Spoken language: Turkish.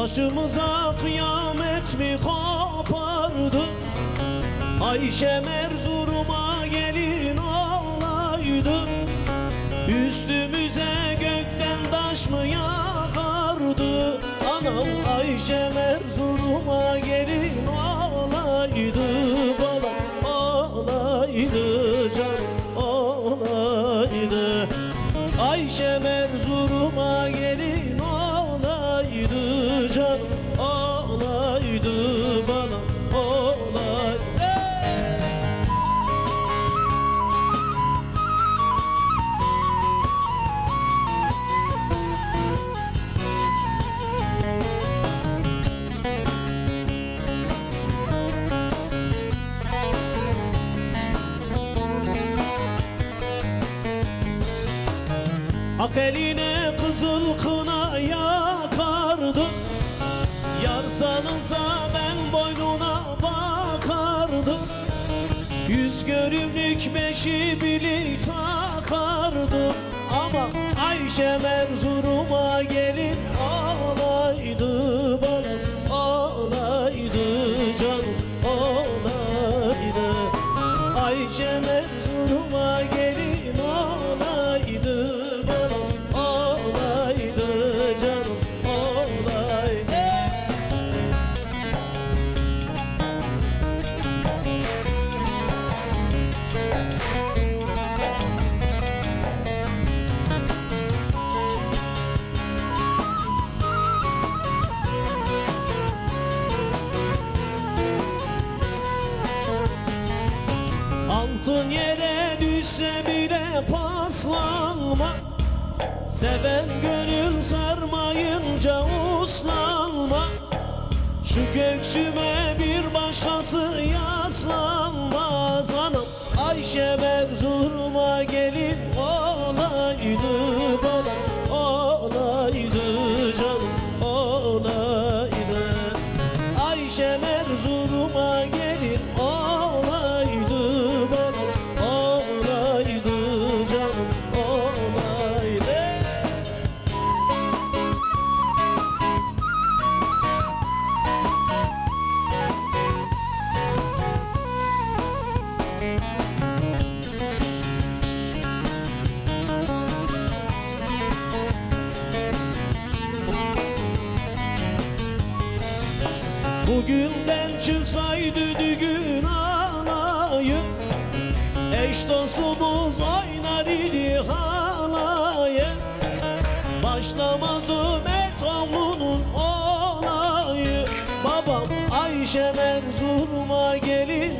Başımıza kıyamet mi kopardı? Ayşem Erzurum'a gelin olaydı. Üstümüze gökten taş mı yağardı? Anam Ayşem Erzurum'a gelin olaydı. Balam olaydı, canım olaydı. Ayşem Erzurum'a gelin olaydı, canım olaydı, bana olaydı. Ak eline kızıl kına yakardı. Yar sanılsa ben boynuna bakardım. Yüz görümlük beşi bilik takardım. Ama Ayşem Erzurum'a gelin olaydı, bana olaydı, canım olaydı. Ayşem Erzurum'a gelin olaydı, bana olaydı, canım olaydı. Altın yere düşse bile paslanma. Seven gönül sarmayınca uslanma. Şu göksüme bir başkası yaslanmaz. Anam Ayşem Erzurum'a gelin olaydı, bana olaydı, canım olaydı. Ayşem Erzurum'a gelin olaydı, bana olaydı, canım olaydı. Bugünden çıksaydı düğün alayı, eş dostumuz oynar idi halayı. Başlamazdı Mert oğlunun olayı. Babam Ayşem Erzurum'a gelin